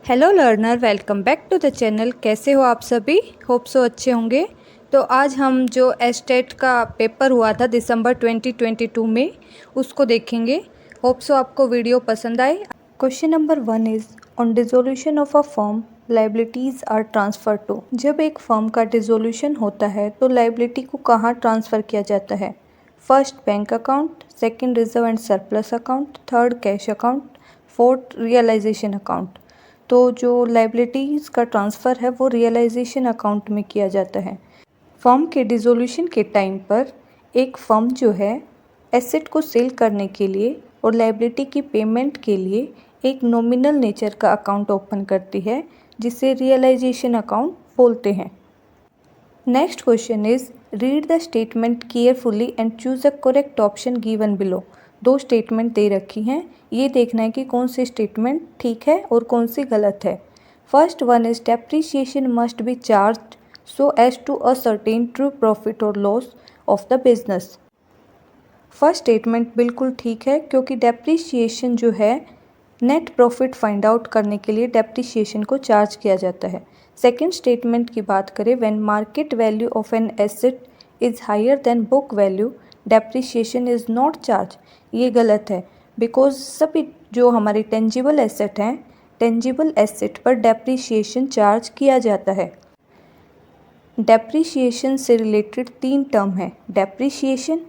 Hello learner, welcome back to the channel. कैसे हो आप सभी? होप सो अच्छे होंगे। तो आज हम जो एस्टेट का पेपर हुआ था दिसंबर 2022 में उसको देखेंगे। होप सो आपको वीडियो पसंद आए। Question number 1 is on dissolution of a firm liabilities are transfer to. जब एक फर्म का डिसोल्यूशन होता है तो लाइबिलिटी को कहाँ ट्रांसफ़र किया जाता है? First bank account, second reserve and surplus account, third cash account, fourth realisation account. तो जो लाइबिलिटीज़ का ट्रांसफ़र है वो रियलाइजेशन अकाउंट में किया जाता है। फर्म के डिसोल्यूशन के टाइम पर एक फर्म जो है एसेट को सेल करने के लिए और लाइबिलिटी की पेमेंट के लिए एक नॉमिनल नेचर का अकाउंट ओपन करती है जिसे रियलाइजेशन अकाउंट बोलते हैं। Next question is read the statement carefully and choose a correct option given below. दो स्टेटमेंट दे रखी हैं, ये देखना है कि कौन सी स्टेटमेंट ठीक है और कौन सी गलत है। First one is depreciation must be charged so as to ascertain true profit और loss of the business. First statement बिल्कुल ठीक है क्योंकि डेप्रीशिएशन जो है नेट प्रॉफिट फाइंड आउट करने के लिए डेप्रीशिएशन को चार्ज किया जाता है। सेकेंड स्टेटमेंट की बात करें, when market value of an asset is higher than book value depreciation is not charge. ये गलत है बिकॉज सभी जो हमारी टेंजिबल एसेट हैं, टेंजिबल एसेट पर डेप्रीशिएशन चार्ज किया जाता है। डेप्रीशिएशन से रिलेटेड 3 टर्म है, depreciation,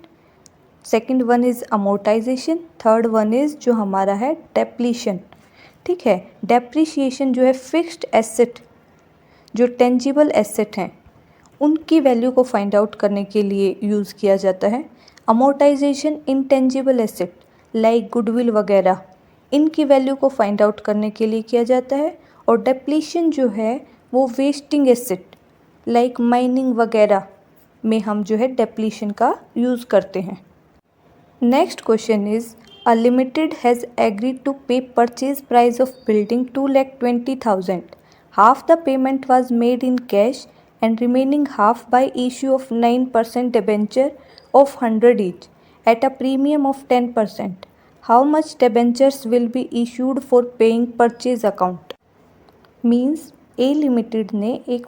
second one is amortisation, third one is जो हमारा है डेप्लीशन। ठीक है, डेप्रीशिएशन जो है फिक्स्ड एसेट, जो टेंजिबल एसेट हैं उनकी वैल्यू को फाइंड आउट करने के लिए यूज़ किया जाता है। Amortisation intangible asset like goodwill वगैरह, इनकी वैल्यू को फाइंड आउट करने के लिए किया जाता है। और डेप्लीशन जो है वो वेस्टिंग एसेट लाइक माइनिंग वगैरह में हम जो है डेप्लीशन का यूज़ करते हैं। Next question is A limited has agreed to pay purchase price of building 2,20,000। Half the payment was made in cash and remaining half by issue of 9% debenture of 100 each at a premium of 10%. How much debentures will be issued for paying purchase account? Means A limited ने एक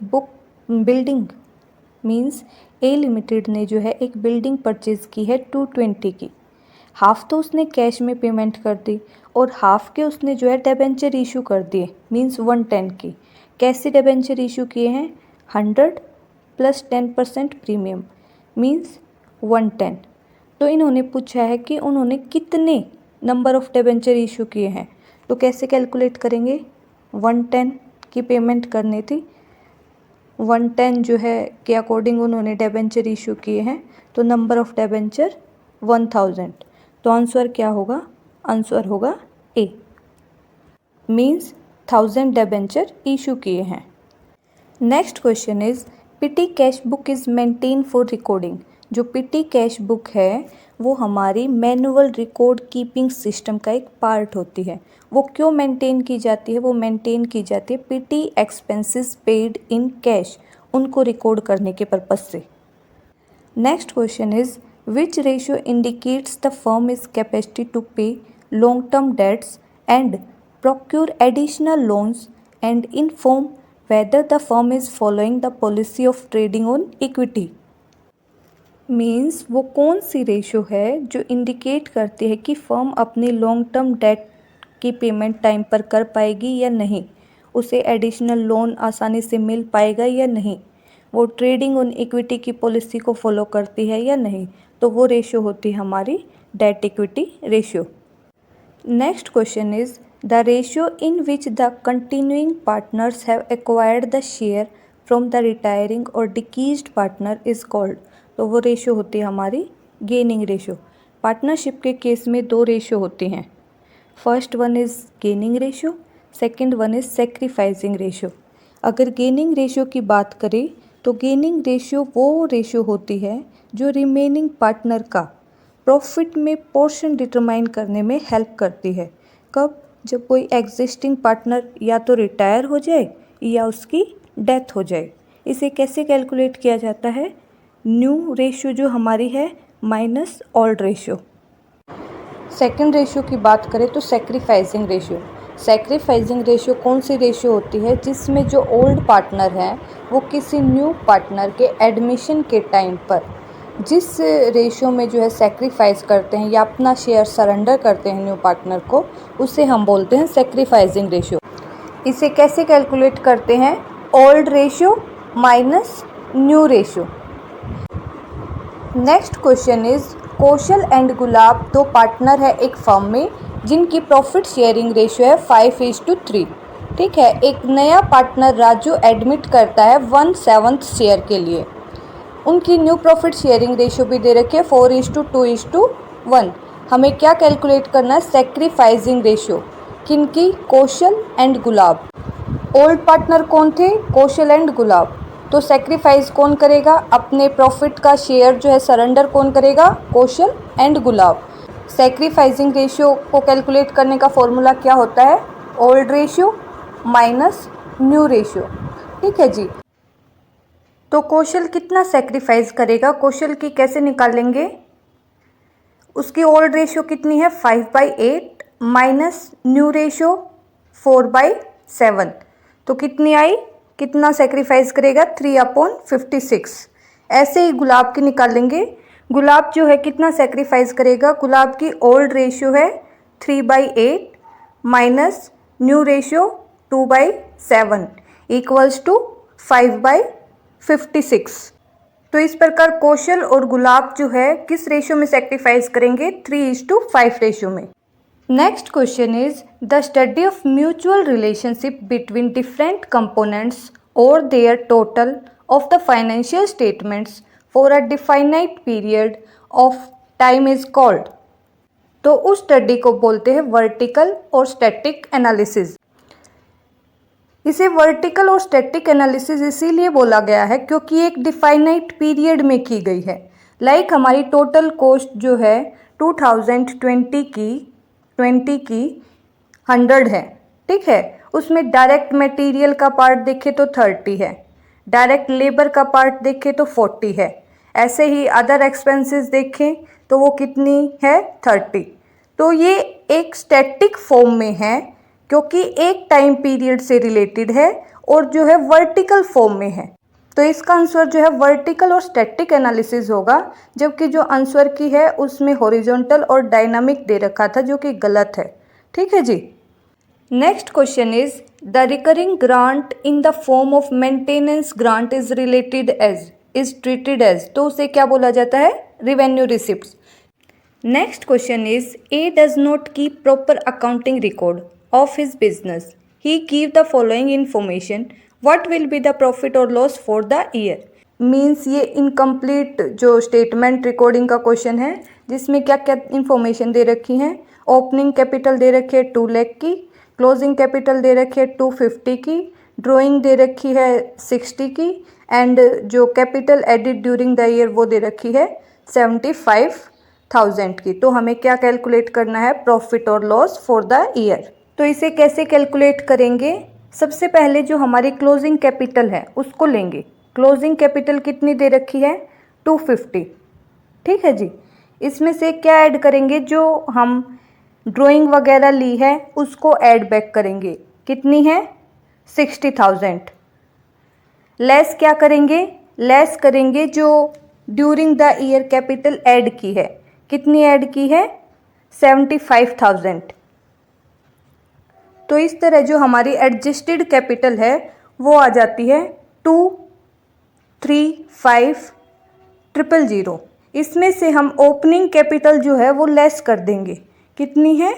जो है एक building purchase की है 220 की। Half तो उसने कैश में पेमेंट कर दी और हाफ के उसने जो है डेबेंचर इशू कर दिए, मीन्स 110 की। कैसे डेबेंचर इशू किए हैं? 100 प्लस 10% प्रीमियम मीन्स 110। तो इन्होंने पूछा है कि उन्होंने कितने नंबर ऑफ डेबेंचर इशू किए हैं, तो कैसे कैलकुलेट करेंगे? 110 की पेमेंट करनी थी, 110 जो है के अकॉर्डिंग उन्होंने डेबेंचर इशू किए हैं, तो नंबर ऑफ डेबेंचर 1000। तो आंसर क्या होगा? आंसर होगा ए, मीन्स 1000 डेबेंचर इशू किए हैं। Next question is petty cash book is maintain for recording. जो पिटी कैश बुक है वो हमारी मैनुअल रिकॉर्ड कीपिंग सिस्टम का एक पार्ट होती है। वो क्यों मेंटेन की जाती है? वो मेंटेन की जाती है petty expenses paid in cash, उनको रिकॉर्ड करने के पर्पज़ से। Next question is which ratio indicates the firm is capacity to pay long term debts and procure additional loans and inform whether the firm is following the policy of trading on equity। Means वो कौन सी ratio है जो indicate करती है कि firm अपनी long term debt की payment time पर कर पाएगी या नहीं, उसे एडिशनल लोन आसानी से मिल पाएगा या नहीं, वो ट्रेडिंग ऑन इक्विटी की पॉलिसी को फॉलो करती है या नहीं। तो वो रेशो होती है हमारी debt equity ratio. Next question is the ratio in which the continuing partners have acquired the share from the retiring or deceased partner is called। तो वो रेशो होती है हमारी गेनिंग रेशो। पार्टनरशिप के केस में 2 रेशो होती हैं, first one is gaining ratio, second one is sacrificing ratio. अगर गेनिंग रेशो की बात करें तो गेनिंग रेशो वो रेशो होती है जो रिमेनिंग पार्टनर का प्रॉफिट में पोर्शन डिटरमाइन करने में हेल्प करती है। कब? जब कोई एग्जिस्टिंग पार्टनर या तो रिटायर हो जाए या उसकी डेथ हो जाए। इसे कैसे कैलकुलेट किया जाता है? न्यू रेशियो जो हमारी है minus old ratio. Second ratio की बात करें तो सेक्रीफाइसिंग रेशियो। सैक्रिफाइसिंग रेशियो कौन सी रेशियो होती है जिसमें जो ओल्ड पार्टनर है वो किसी न्यू पार्टनर के एडमिशन के टाइम पर जिस रेशियो में जो है सैक्रिफाइस करते हैं या अपना शेयर सरेंडर करते हैं न्यू पार्टनर को, उसे हम बोलते हैं सैक्रिफाइसिंग रेशियो। इसे कैसे कैलकुलेट करते हैं? Old ratio minus new ratio. Next question is Kaushal and Gulab दो पार्टनर है एक फर्म में जिनकी प्रॉफिट शेयरिंग रेशियो है 5:3। ठीक है, एक नया पार्टनर राजू एडमिट करता है 1/7 शेयर के लिए। उनकी न्यू प्रॉफिट शेयरिंग रेशियो भी दे रखी है 4:2:1। हमें क्या कैलकुलेट करना है? Sacrificing ratio. किनकी? कौशल एंड गुलाब। ओल्ड पार्टनर कौन थे? कौशल एंड गुलाब। तो सैक्रिफाइस कौन करेगा? अपने प्रॉफिट का शेयर जो है सरेंडर कौन करेगा? कौशल एंड गुलाब। सैक्रिफाइसिंग रेशियो को कैलकुलेट करने का फॉर्मूला क्या होता है? Old ratio minus new ratio. ठीक है जी। तो कौशल कितना सैक्रिफाइस करेगा? कौशल की कैसे निकालेंगे? उसकी ओल्ड रेशियो कितनी है? 5/8 माइनस न्यू रेशियो 4/7। तो कितनी आई? कितना सेक्रीफाइस करेगा? 3/56। ऐसे ही गुलाब की निकालेंगे। गुलाब जो है कितना सेक्रीफाइस करेगा? गुलाब की ओल्ड रेशियो है 3/8 minus new ratio 2/7 equals to 5/56। तो इस प्रकार कौशल और गुलाब जो है किस रेशियो में सेक्रीफाइस करेंगे? 3:5 रेशियो में। Next question is the study of mutual relationship between different components और their total of the financial statements for a definite period of time is called. तो उस स्टडी को बोलते हैं वर्टिकल और स्टैटिक एनालिसिस। इसे वर्टिकल और स्टैटिक एनालिसिस इसीलिए बोला गया है क्योंकि एक डिफाइनाइट पीरियड में की गई है। लाइक हमारी टोटल कॉस्ट जो है 2020 की 100 है। ठीक है, उसमें डायरेक्ट मटेरियल का पार्ट देखें तो 30 है, डायरेक्ट लेबर का पार्ट देखें तो 40 है, ऐसे ही अदर एक्सपेंसेस देखें तो वो कितनी है? 30। तो ये एक स्टैटिक फॉर्म में है क्योंकि एक टाइम पीरियड से रिलेटेड है और जो है वर्टिकल फॉर्म में है। तो इसका आंसर जो है वर्टिकल और स्टैटिक एनालिसिस होगा, जबकि जो आंसर की है उसमें हॉरिजॉन्टल और डायनामिक दे रखा था जो कि गलत है। ठीक है जी। Next question is the recurring grant in the form of maintenance grant is treated as. तो उसे क्या बोला जाता है? Revenue receipts. Next question is A does not keep proper accounting record of his business. He give the following information. What will be the profit or loss for the year? Means ये incomplete जो statement recording का question है जिसमें क्या क्या information दे रखी हैं। Opening capital दे रखी है 2 लाख की, क्लोजिंग कैपिटल दे रखी है 250 की, ड्राइंग दे रखी है 60 की एंड जो capital added during the year वो दे रखी है 75,000 की। तो हमें क्या कैलकुलेट करना है? प्रॉफिट और लॉस फॉर द ईयर। तो इसे कैसे कैलकुलेट करेंगे? सबसे पहले जो हमारी क्लोजिंग कैपिटल है उसको लेंगे। क्लोजिंग कैपिटल कितनी दे रखी है? 250। ठीक है जी। इसमें से क्या ऐड करेंगे? जो हम ड्राइंग वगैरह ली है उसको ऐड बैक करेंगे। कितनी है? 60,000। लेस क्या करेंगे? लेस करेंगे जो during the year capital add की है। कितनी ऐड की है? 75,000। तो इस तरह जो हमारी एडजस्टेड कैपिटल है वो आ जाती है 235,000। इसमें से हम ओपनिंग कैपिटल जो है वो लेस कर देंगे। कितनी है?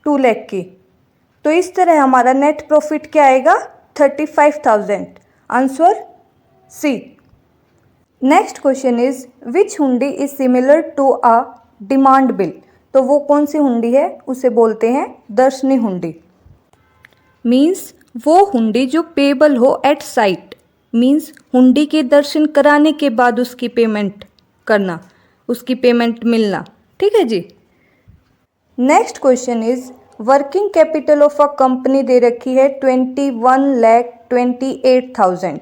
2 लाख की। तो इस तरह हमारा नेट प्रॉफिट क्या आएगा? 35,000। Answer C. Next question is which hundi is similar to a demand bill. तो वो कौन सी हुंडी है? उसे बोलते हैं दर्शनी हुंडी। मीन्स वो हुंडी जो पेबल हो एट साइट। मीन्स हुंडी के दर्शन कराने के बाद उसकी पेमेंट करना, उसकी पेमेंट मिलना। ठीक है जी। Next question is working capital of a company दे रखी है 21,28,000।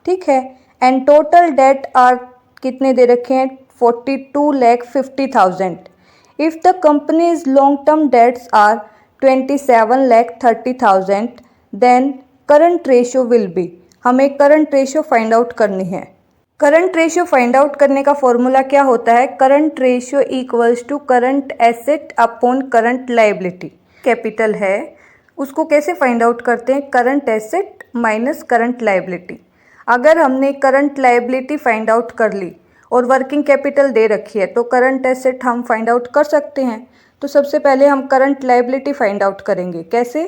ठीक है, एंड टोटल डेट आर कितने दे रखे हैं? 42,50,000। If the companies long term debts are 27,30,000, then current ratio will be, हमें करंट रेशो फाइंड आउट करनी है। करंट रेशो फाइंड आउट करने का फॉर्मूला क्या होता है? Current ratio equals to current asset upon current liability. Capital है उसको कैसे फाइंड आउट करते हैं? Current asset minus current liability. अगर हमने करंट लायबिलिटी फाइंड आउट कर ली और वर्किंग कैपिटल दे रखी है तो करंट एसेट हम फाइंड आउट कर सकते हैं। तो सबसे पहले हम करंट लायबिलिटी फाइंड आउट करेंगे। कैसे?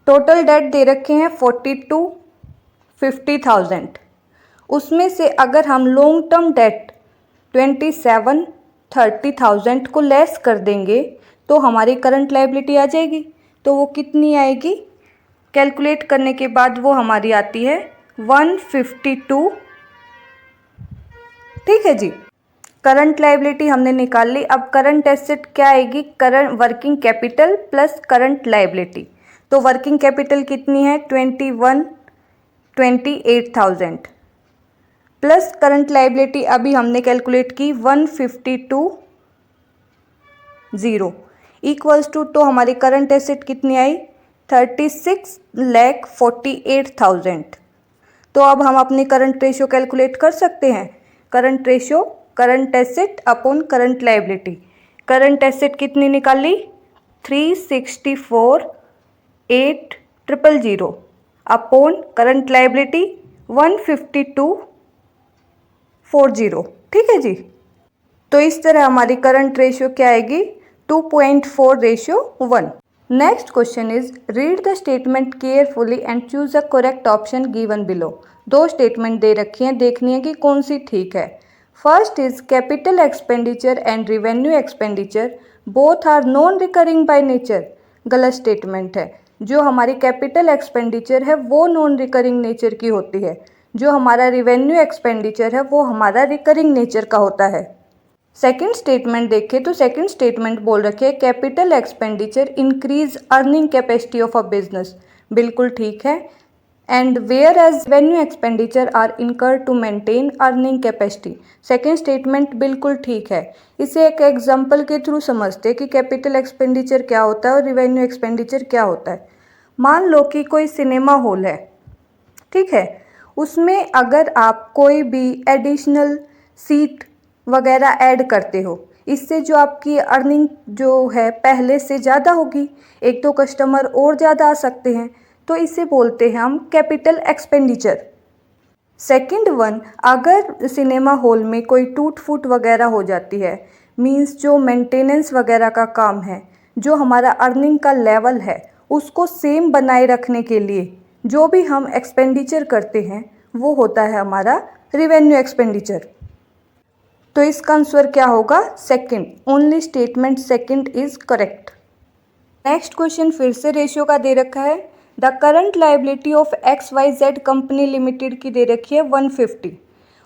टोटल डेट दे रखे हैं 42,50,000, उसमें से अगर हम लॉन्ग टर्म डेट 27,30,000 को लेस कर देंगे तो हमारी करंट लायबिलिटी आ जाएगी। तो वो कितनी आएगी? कैलकुलेट करने के बाद वो हमारी आती है 152। ठीक है जी, करंट लायबिलिटी हमने निकाल ली। अब करंट एसेट क्या आएगी? Current working capital plus current liability. तो वर्किंग कैपिटल कितनी है? 28,000 प्लस करंट लायबिलिटी अभी हमने कैलकुलेट की 152,000 इक्वल्स टू, तो हमारी करंट एसेट कितनी आई? 36,48,000। तो अब हम अपनी करंट रेशो कैलकुलेट कर सकते हैं। Current ratio current asset upon current liability. Current asset कितनी निकाली? 364,8,000 अपॉन करंट लायबिलिटी 152,40। ठीक है जी, तो इस तरह हमारी करंट रेशो क्या आएगी? 2.4:1। Next question is read the statement carefully and choose a correct option given below. दो स्टेटमेंट दे रखी हैं, देखनी है कि कौन सी ठीक है। First is capital expenditure and revenue expenditure both are non recurring by nature. गलत स्टेटमेंट है। जो हमारी कैपिटल एक्सपेंडिचर है वो नॉन रिकरिंग नेचर की होती है, जो हमारा रिवेन्यू एक्सपेंडिचर है वो हमारा रिकरिंग नेचर का होता है। सेकंड स्टेटमेंट देखें तो सेकंड स्टेटमेंट बोल रखी है capital expenditure increase earning capacity of a business. बिल्कुल ठीक है। And where as revenue expenditure are incur to maintain earning capacity. Second statement बिल्कुल ठीक है। इसे एक एग्जाम्पल के थ्रू समझते हैं कि कैपिटल एक्सपेंडिचर क्या होता है और रिवेन्यू एक्सपेंडिचर क्या होता है। मान लो कि कोई सिनेमा हॉल है, ठीक है, उसमें अगर आप कोई भी एडिशनल सीट वगैरह ऐड करते हो, इससे जो आपकी अर्निंग जो है पहले से ज़्यादा होगी, एक तो कस्टमर और ज़्यादा आ सकते हैं, तो इसे बोलते हैं हम कैपिटल एक्सपेंडिचर। सेकंड वन, अगर सिनेमा हॉल में कोई टूट फूट वगैरह हो जाती है, मींस जो मेंटेनेंस वगैरह का काम है, जो हमारा अर्निंग का लेवल है उसको सेम बनाए रखने के लिए जो भी हम एक्सपेंडिचर करते हैं वो होता है हमारा रिवेन्यू एक्सपेंडिचर। तो इसका आंसर क्या होगा? Second. Only statement second is correct. Next question फिर से रेशियो का दे रखा है। The current liability of XYZ company limited की दे रखी है 150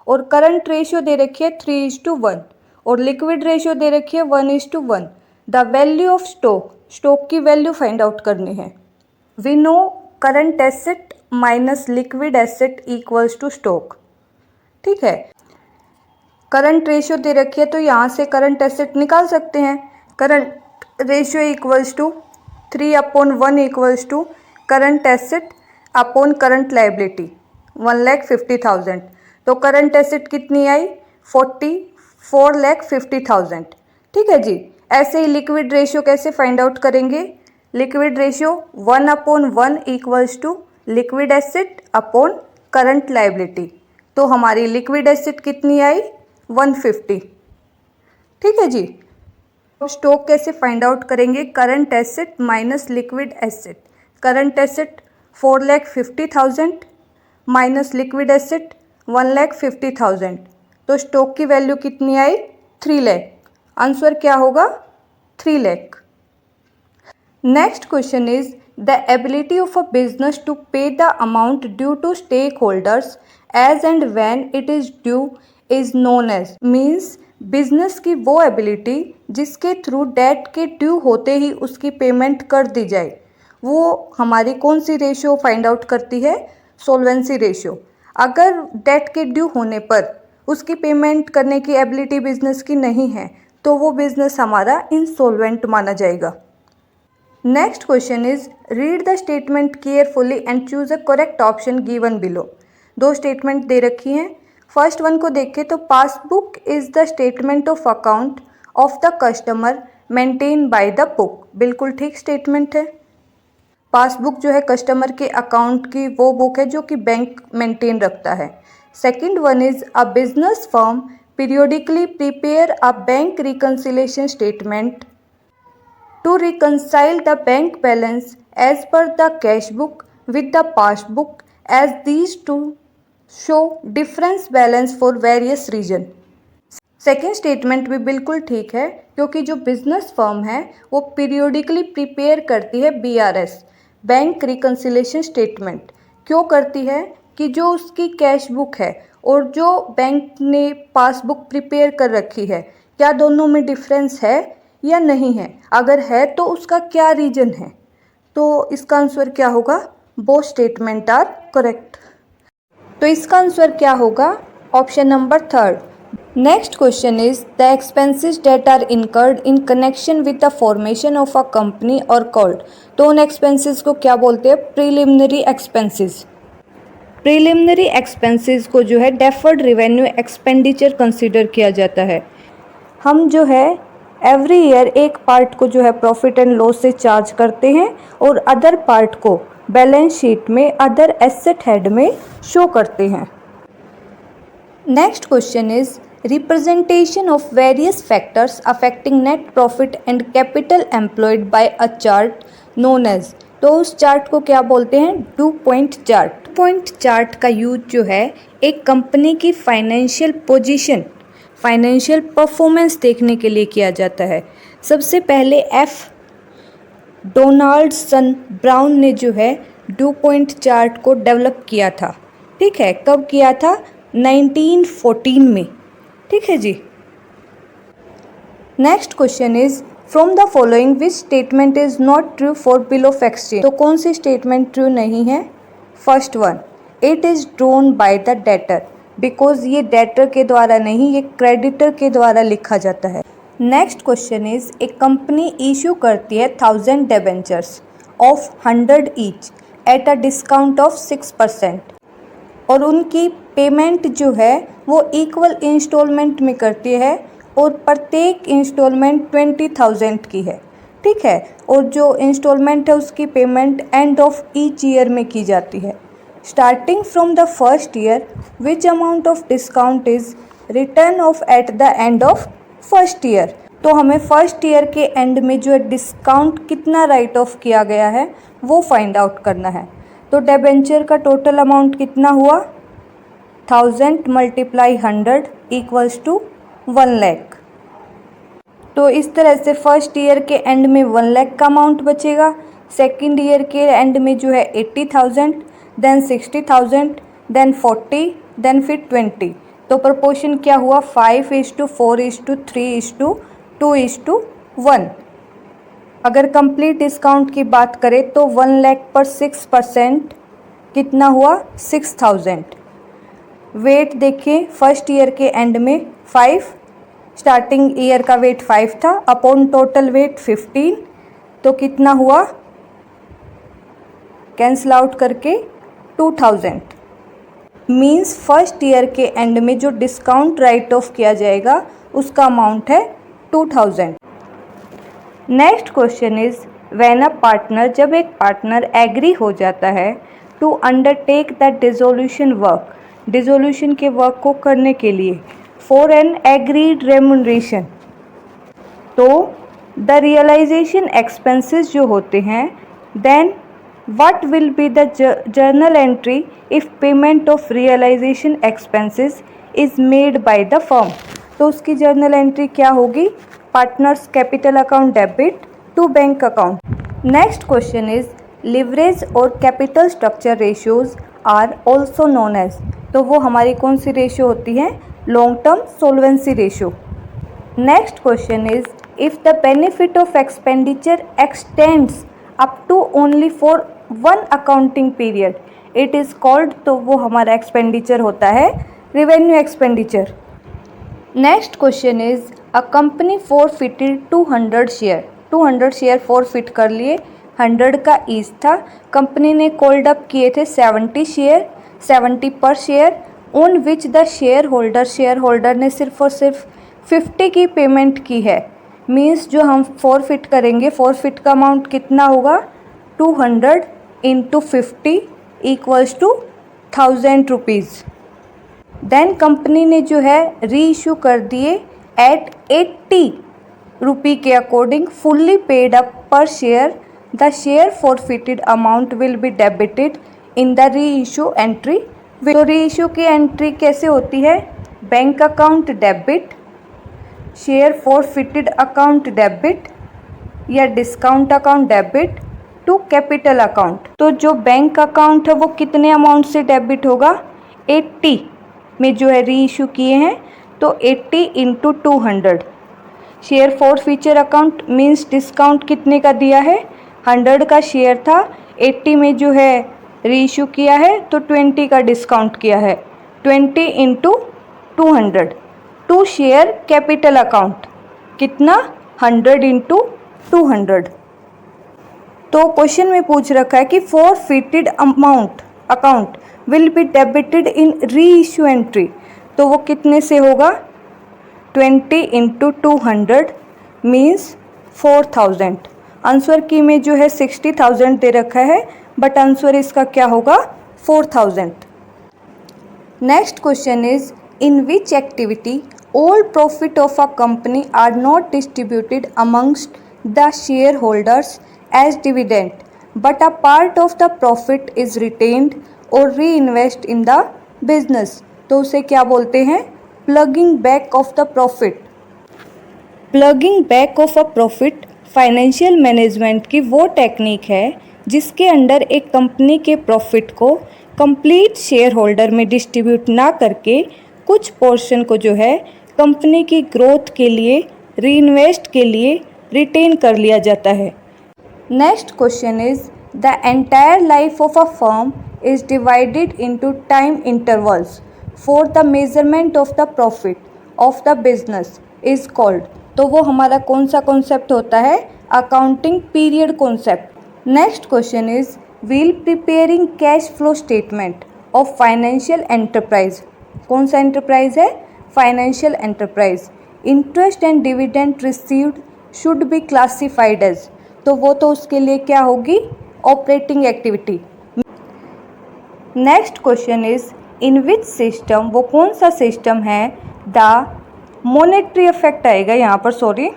और करंट रेशियो दे रखी है 3:1 और लिक्विड रेशियो दे रखी है 1:1। The value of stock, stock की वैल्यू फाइंड आउट करनी है। We know current asset minus liquid asset equals to stock. ठीक है, करंट रेशियो दे रखी है तो यहाँ से करंट एसेट निकाल सकते हैं। Current ratio equals to 3/1 equals to current asset upon current liability 1,50,000। तो करंट एसेट कितनी आई? 4,50,000। ठीक है जी। ऐसे ही लिक्विड रेशियो कैसे फाइंड आउट करेंगे? Liquid ratio 1/1 equals to liquid asset upon current liability. तो हमारी लिक्विड एसेट कितनी आई? 150। ठीक है जी। तो स्टॉक कैसे फाइंड आउट करेंगे? Current asset minus liquid asset. Current asset 4,50,000 minus liquid asset 1,50,000। तो स्टॉक की वैल्यू कितनी आई? 3 लाख। आंसर क्या होगा? 3 lakh. Next question is the ability of a business to pay the amount due to stakeholders as and when it is due is known as. Means business की वो ability जिसके through date के due होते ही उसकी payment कर दी जाए, वो हमारी कौन सी रेशियो फाइंड आउट करती है? सोल्वेंसी रेशियो। अगर डेट के ड्यू होने पर उसकी पेमेंट करने की एबिलिटी बिजनेस की नहीं है तो वो बिजनेस हमारा इंसॉल्वेंट माना जाएगा। Next question is read the statement carefully and choose a correct option given below. दो स्टेटमेंट दे रखी हैं। फर्स्ट वन को देखें तो passbook is the statement of account of the customer maintain by the book. बिल्कुल ठीक स्टेटमेंट है। पासबुक जो है कस्टमर के अकाउंट की वो बुक है जो कि बैंक मेंटेन रखता है। Second one is a business firm periodically prepare a bank reconciliation statement to reconcile the bank balance as per the cash book with the passbook as these two show difference balance for various reason। Second statement भी बिल्कुल ठीक है क्योंकि जो business firm है वो periodically prepare करती है BRS बैंक रिकन्सिलेशन स्टेटमेंट। क्यों करती है कि जो उसकी कैश बुक है और जो बैंक ने पासबुक प्रिपेयर कर रखी है क्या दोनों में डिफरेंस है या नहीं है, अगर है तो उसका क्या रीजन है। तो इसका आंसर क्या होगा, बोथ स्टेटमेंट आर करेक्ट। तो इसका आंसर क्या होगा, option number third. Next question is the expenses that are incurred in connection with the formation of a company are called. तो उन एक्सपेंसेस को क्या बोलते हैं, प्रीलिमिनरी एक्सपेंसेस। प्रीलिमिनरी एक्सपेंसेस को जो है डेफर्ड रेवेन्यू एक्सपेंडिचर कंसीडर किया जाता है। हम जो है एवरी ईयर एक पार्ट को जो है प्रॉफिट एंड लॉस से चार्ज करते हैं और अदर पार्ट को बैलेंस शीट में अदर एसेट हेड में शो करते हैं। Next question is representation of various factors affecting net profit and capital employed by a chart known as. तो उस चार्ट को क्या बोलते हैं, 2 पॉइंट चार्ट। पॉइंट चार्ट का यूज जो है एक कंपनी की फाइनेंशियल पोजीशन, फाइनेंशियल परफॉर्मेंस देखने के लिए किया जाता है। सबसे पहले एफ डोनाल्डसन ब्राउन ने जो है 2 पॉइंट चार्ट को डेवलप किया था। ठीक है, कब किया था, 1914 में। ठीक है जी। Next question is from the following which statement is not true for bill of exchange. तो कौन सी स्टेटमेंट ट्रू नहीं है, first one it is drawn by the debtor, because ये डेटर के द्वारा नहीं, ये क्रेडिटर के द्वारा लिखा जाता है। नेक्स्ट क्वेश्चन इज एक कंपनी इशू करती है 1000 debentures of 100 each at a discount of 6% और उनकी पेमेंट जो है वो इक्वल इंस्टॉलमेंट में करती है और प्रत्येक इंस्टॉलमेंट 20,000 की है। ठीक है, और जो इंस्टॉलमेंट है उसकी payment end of each year में की जाती है। Starting from the first year, which amount of discount is written off at the end of first year? तो हमें फर्स्ट ईयर के एंड में जो है डिस्काउंट कितना राइट ऑफ किया गया है वो फाइंड आउट करना है। तो डिबेंचर का टोटल अमाउंट कितना हुआ, 1000 मल्टीप्लाई 100 इक्वल्स टू 1 लाख। तो इस तरह से फर्स्ट ईयर के एंड में 1 लाख का अमाउंट बचेगा, सेकेंड ईयर के एंड में जो है 80,000, देन 60,000, देन 40, देन फिर 20। तो प्रोपोर्शन क्या हुआ, 5:4:3:2:1। अगर कंप्लीट डिस्काउंट की बात करें तो 1 लाख पर 6% कितना हुआ, 6,000। वेट देखिए, फर्स्ट ईयर के एंड में 5, स्टार्टिंग ईयर का वेट 5 था, अपॉन टोटल वेट 15, तो कितना हुआ, कैंसिल आउट करके 2000। मीन्स फर्स्ट ईयर के एंड में जो डिस्काउंट राइट ऑफ किया जाएगा उसका अमाउंट है 2000। Next question is when a partner, जब एक पार्टनर एग्री हो जाता है to undertake the dissolution work, dissolution के वर्क को करने के लिए, फॉर एन एग्रीड रेम्यूनरेशन, तो द रियलाइजेशन एक्सपेंसेस जो होते हैं, then what will be the journal entry if payment of realization expenses is made by the firm। तो उसकी जर्नल एंट्री क्या होगी, partners capital account debit to bank account. Next question is leverage और capital structure ratios are also known as. तो वो हमारी कौन सी रेशियो होती है, long term solvency ratio. Next question is if the benefit of expenditure extends up to only for 1 accounting period it is called, तो वो हमारा एक्सपेंडिचर होता है revenue expenditure. Next question is a company forfeited 200 share 200 share forfeit कर लिए। 100 का each था। Company ने कॉल्ड अप किए थे 70 शेयर, 70 पर share, on which the share holder ने सिर्फ और सिर्फ 50 की पेमेंट की है। मीन्स जो हम फॉरफिट करेंगे, फॉरफिट का अमाउंट कितना होगा, 200 into 50 equals to 1000 rupees. Then company ने जो है री इशू कर दिए एट 80 रुपी के अकॉर्डिंग, फुल्ली पेड अप पर share. The share forfeited amount will be debited in the reissue entry. तो री इशू की एंट्री कैसे होती है, bank account debit, share forfeited account debit या discount account debit to capital account. तो जो bank account है वो कितने अमाउंट से डेबिट होगा, 80 में जो है री इशू किए हैं, तो 80 into 200। Share forfeiture account means discount कितने का दिया है, 100 का शेयर था, 80 में जो है री इशू किया है तो 20 का डिस्काउंट किया है, 20 into 200। To share capital account कितना, 100 इंटू 200। तो क्वेश्चन में पूछ रखा है कि forfeited account will be debited इन री इशू एंट्री, तो वो कितने से होगा, 20 इंटू 200 मीन्स 4000। आंसर की में जो है 60,000 दे रखा है, बट आंसर इसका क्या होगा, 4000। Next question is, in which activity all profit of a company are not distributed amongst the shareholders as dividend, but a part of the profit is retained or reinvest in the business। तो उसे क्या बोलते हैं, plugging back of the profit. Plugging back of a profit financial management की वो technique है जिसके under एक कंपनी के प्रॉफिट को कंप्लीट शेयर होल्डर में डिस्ट्रीब्यूट ना करके कुछ पोर्शन को जो है कंपनी की ग्रोथ के लिए, रीइन्वेस्ट के लिए रिटेन कर लिया जाता है। Next question is, the entire life of a firm is divided into time intervals for the measurement of the profit of the business is called. तो वो हमारा कौन सा कॉन्सेप्ट होता है, accounting period concept. Next question is, while preparing cash flow statement of financial enterprise. कौन सा enterprise है, financial enterprise. Interest and dividend received should be classified as, तो वो तो उसके लिए क्या होगी, operating activity. Next question is, in which system, वो कौन सा सिस्टम है, द मॉनेटरी इफेक्ट आएगा यहाँ पर, sorry,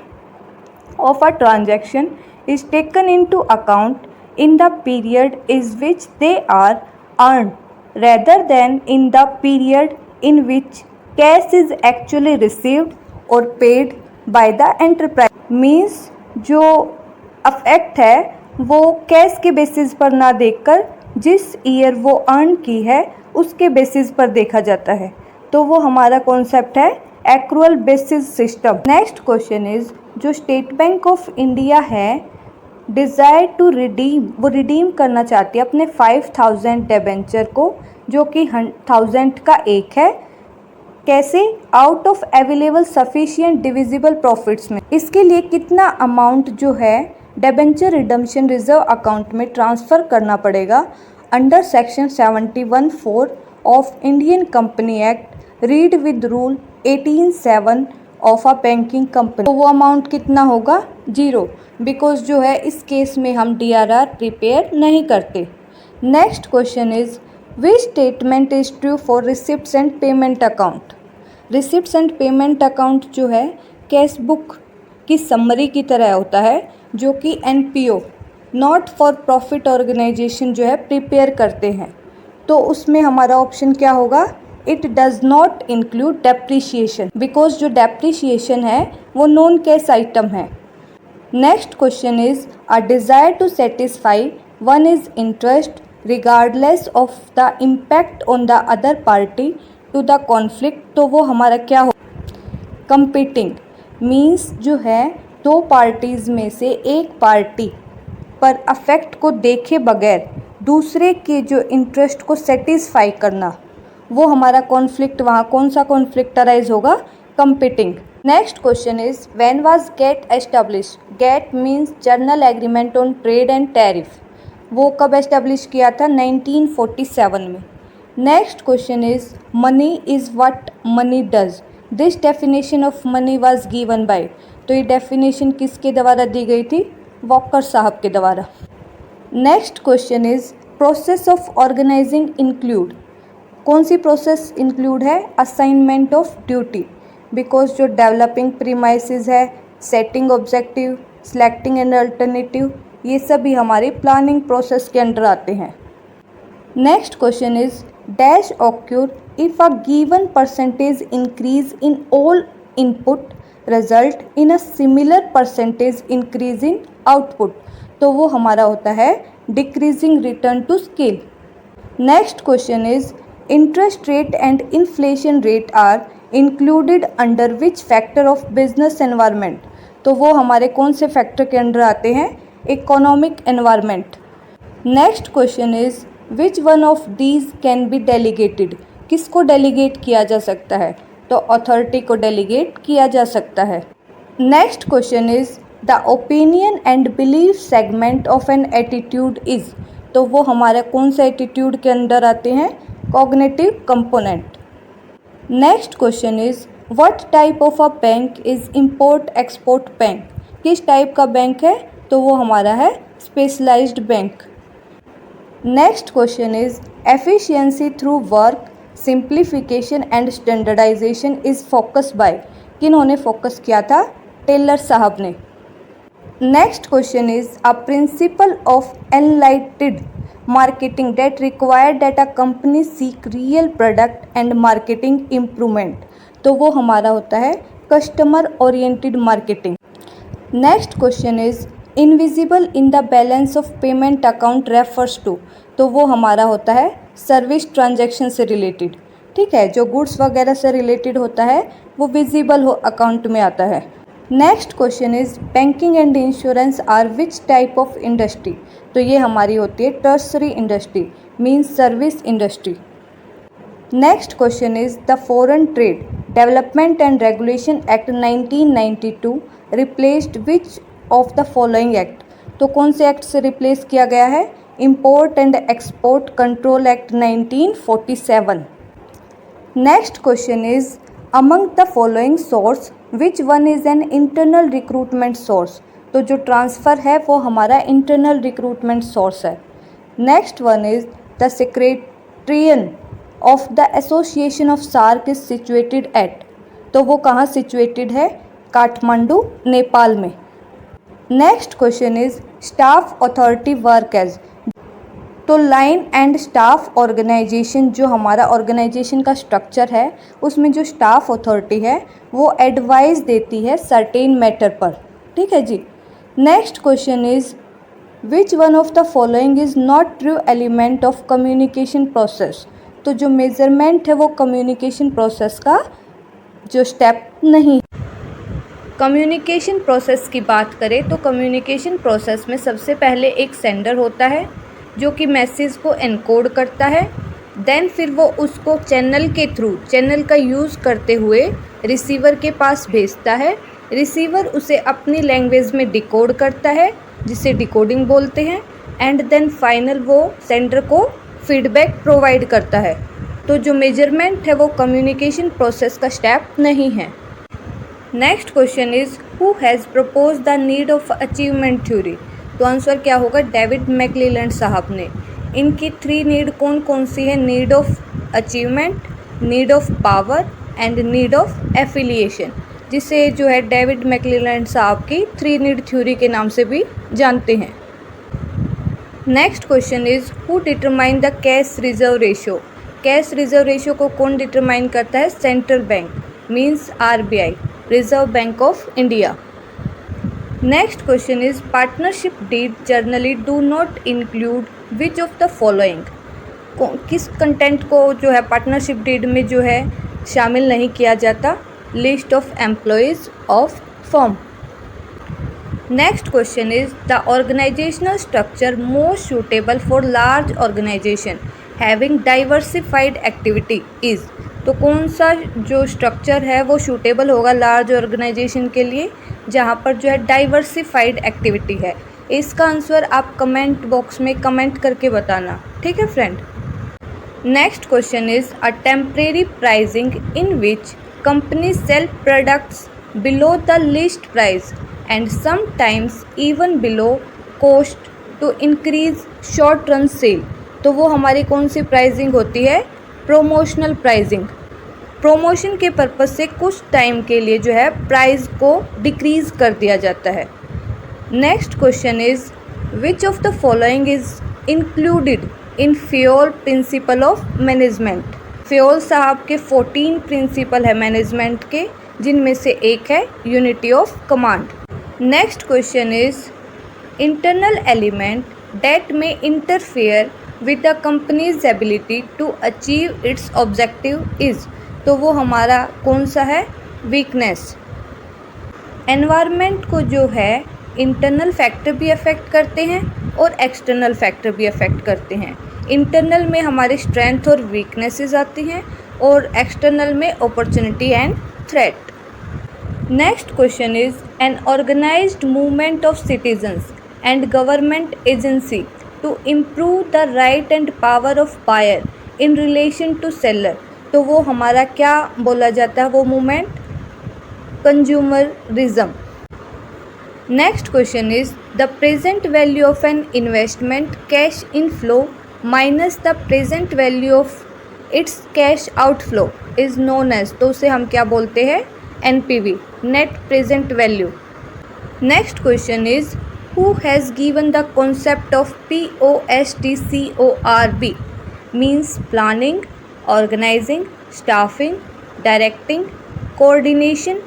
of a transaction is taken into account in the period is which they are earn rather than in the period in which cash is actually received or paid by the enterprise। Means जो affect है वो cash के basis पर ना देखकर जिस year वो earn की है उसके बेसिस पर देखा जाता है, तो वो हमारा कॉन्सेप्ट है accrual basis system. Next question is, जो स्टेट बैंक ऑफ इंडिया है डिज़ायर टू रिडीम, वो रिडीम करना चाहती है अपने 5000 डिबेंचर को, जो कि 1000 का एक है। कैसे, out of available sufficient divisible profits में। इसके लिए कितना अमाउंट जो है डिबेंचर रिडम्पशन रिजर्व अकाउंट में ट्रांसफ़र करना पड़ेगा under section 71(4) of Indian company act, read with rule 18(7) of a banking company. तो वो अमाउंट कितना होगा, 0, बिकॉज जो है इस केस में हम DRR प्रिपेयर नहीं करते। Next question is, which statement is true for receipts and payment account. Receipts and payment account जो है कैश बुक की समरी की तरह होता है, जो कि NPO not for profit organisation जो है प्रिपेयर करते हैं। तो उसमें हमारा ऑप्शन क्या होगा, it does not include depreciation, because जो डेप्रीशिएशन है वो नॉन कैश आइटम है। Next question is, a desire to satisfy one is interest regardless of the impact on the other party to the conflict. तो वो हमारा क्या हो, competing. Means जो है दो पार्टीज़ में से एक पार्टी पर अफेक्ट को देखे बगैर दूसरे के जो इंटरेस्ट को सेटिस्फाई करना, वो हमारा कॉन्फ्लिक्ट, वहाँ कौन सा कॉन्फ्लिक्ट अराइज होगा, competing. Next question is when was GATT establish. GATT means general agreement on trade and tariff. वो कब एस्टेब्लिश किया था? 1947 में। Next question is money is what money does. This definition of money was given by. तो ये definition किसके द्वारा दी गई थी? वॉकर साहब के द्वारा। Next question is process of organising include. कौन सी प्रोसेस इंक्लूड है? Assignment of duty. बिकॉज जो डेवलपिंग प्रीमाइसेस है, setting objective, selecting an alternative, ये सभी हमारी प्लानिंग प्रोसेस के अंडर आते हैं। Next question is dash occur if a given percentage increase in all input result in a similar percentage increase in output. तो वो हमारा होता है decreasing return to scale. Next question is interest rate and inflation rate are included under which factor of business environment. तो वो हमारे कौन से फैक्टर के अंडर आते हैं? Economic environment. Next question is which one of these can be delegated. किसको delegate किया जा सकता है? तो अथॉरिटी को डेलीगेट किया जा सकता है। Next question is the opinion and belief segment of an attitude is. तो वो हमारे कौन से एटीट्यूड के अंदर आते हैं? Cognitive component. Next question is what type of a bank is import export bank. किस टाइप का बैंक है? तो वो हमारा है specialised bank. Next question is efficiency through work simplification and standardisation is focus by. किन्होंने फोकस किया था? टेलर साहब ने। Next question is a principle of enlightened marketing that required that a company seek real product and marketing improvement. तो वो हमारा होता है customer oriented marketing. Next question is invisible in the balance of payment account refers to. तो वो हमारा होता है सर्विस ट्रांजैक्शन से रिलेटेड। ठीक है, जो गुड्स वगैरह से रिलेटेड होता है वो विजिबल अकाउंट में आता है। Next question is banking and insurance are which type of industry. तो ये हमारी होती है tertiary industry, means service industry. Next question is the foreign trade development and regulation act 1992 replaced which of the following act. तो कौन से act से replace किया गया है? Import and export control act 1947। Next question is among the following source which one is an internal recruitment source. तो जो transfer है वो हमारा इंटरनल रिक्रूटमेंट सोर्स है। Next one is the secretariat of the association of SAARC is situated at. तो वो कहाँ situated है? काठमांडू, नेपाल में। Next question is staff authority work as. तो लाइन एंड स्टाफ ऑर्गेनाइजेशन, जो हमारा ऑर्गेनाइजेशन का स्ट्रक्चर है उसमें जो स्टाफ अथॉरिटी है वो एडवाइस देती है सर्टेन मैटर पर। ठीक है जी। Next question is which one of the following is not true element of communication process. तो जो मेजरमेंट है वो कम्युनिकेशन प्रोसेस का जो स्टेप नहीं। कम्युनिकेशन प्रोसेस की बात करें तो कम्युनिकेशन प्रोसेस में सबसे पहले एक सेंडर होता है जो कि मैसेज को एनकोड करता है। देन फिर वो उसको चैनल के थ्रू, चैनल का यूज़ करते हुए रिसीवर के पास भेजता है। रिसीवर उसे अपनी लैंग्वेज में डिकोड करता है जिसे डिकोडिंग बोलते हैं। एंड देन फाइनल वो सेंडर को फीडबैक प्रोवाइड करता है। तो जो मेजरमेंट है वो कम्युनिकेशन प्रोसेस का स्टेप नहीं है। Next question is who has propose the need of achievement theory. तो आंसर क्या होगा? डेविड मैकक्लेलैंड साहब ने। इनकी 3 नीड कौन कौन सी है? Need of achievement, need of power and need of affiliation, जिसे जो है डेविड मैकक्लेलैंड साहब की 3 नीड थ्योरी के नाम से भी जानते हैं। Next question is who determine the cash reserve ratio. Cash reserve ratio को कौन डिटरमाइन करता है? Central bank, means RBI, reserve bank of India. Next question is partnership deed generally do not include which of the following. किस content को जो है partnership deed में जो है शामिल नहीं किया जाता? List of employees of firm. Next question is the organisational structure most suitable for large organisation having diversified activity is. तो कौन सा जो स्ट्रक्चर है वो सूटेबल होगा लार्ज ऑर्गेनाइजेशन के लिए, जहाँ पर जो है डाइवर्सिफाइड एक्टिविटी है। इसका आंसर आप कमेंट बॉक्स में कमेंट करके बताना, ठीक है friend. Next question is a temporary pricing in which company sell products below the list price and sometimes even below cost to increase short run sell. तो वो हमारी कौन सी प्राइसिंग होती है? Promotional pricing. प्रोमोशन के पर्पज़ से कुछ टाइम के लिए जो है प्राइस को डिक्रीज़ कर दिया जाता है। Next question is which of the following is included in Fayol principle of management. Fayol साहब के 14 प्रिंसिपल है मैनेजमेंट के, जिनमें से एक है unity of command. Next question is internal element that may interfere with the company's ability to achieve its objective is. तो वो हमारा कौन सा है? वीकनेस। एनवायरनमेंट को जो है इंटरनल फैक्टर भी अफेक्ट करते हैं और एक्सटर्नल फैक्टर भी अफेक्ट करते हैं। इंटरनल में हमारी स्ट्रेंथ और वीकनेसेस आती हैं और एक्सटर्नल में opportunity and threat. Next question is an organised movement of citizens and government agency to improve the right and power of buyer in relation to seller. तो वो हमारा क्या बोला जाता है? वो movement consumerism. Next question is the present value of an investment cash inflow minus the present value of its cash outflow is known as. तो उसे हम क्या बोलते हैं? NPV, net present value. Next question is who has given the concept of POSTCORB means planning, organizing, staffing, directing, coordination,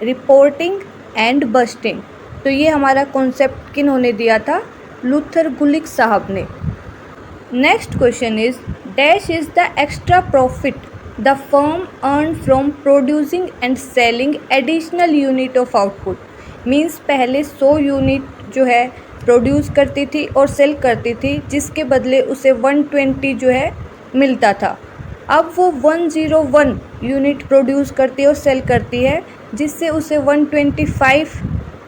reporting and busting। तो ये हमारा concept किन्होंने दिया था? लूथर गुलिक साहब ने। Next question is dash is the extra profit the firm earn from producing and selling additional unit of output. Means पहले 100 unit जो है प्रोड्यूस करती थी और सेल करती थी, जिसके बदले उसे 120 जो है मिलता था। अब वो 101 यूनिट प्रोड्यूस करती है और सेल करती है, जिससे उसे 125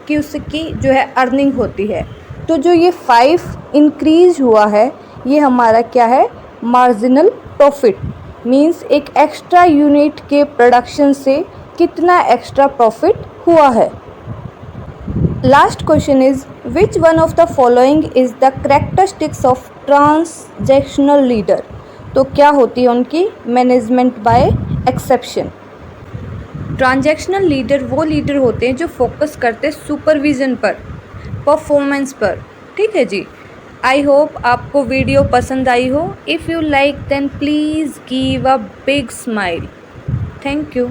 की उसकी जो है अर्निंग होती है। तो जो ये 5 इंक्रीज हुआ है, ये हमारा क्या है? Marginal profit. मीन्स एक एक्स्ट्रा यूनिट के प्रोडक्शन से कितना एक्स्ट्रा प्रॉफिट हुआ है। Last question is which one of the following is the characteristics of transactional leader. तो क्या होती है उनकी? Management by exception. Transactional leader वो लीडर होते हैं जो फोकस करते हैं सुपरविजन पर, परफॉर्मेंस पर, ठीक है जी। आई होप आपको वीडियो पसंद आई हो। If you like then please give a big smile. Thank you.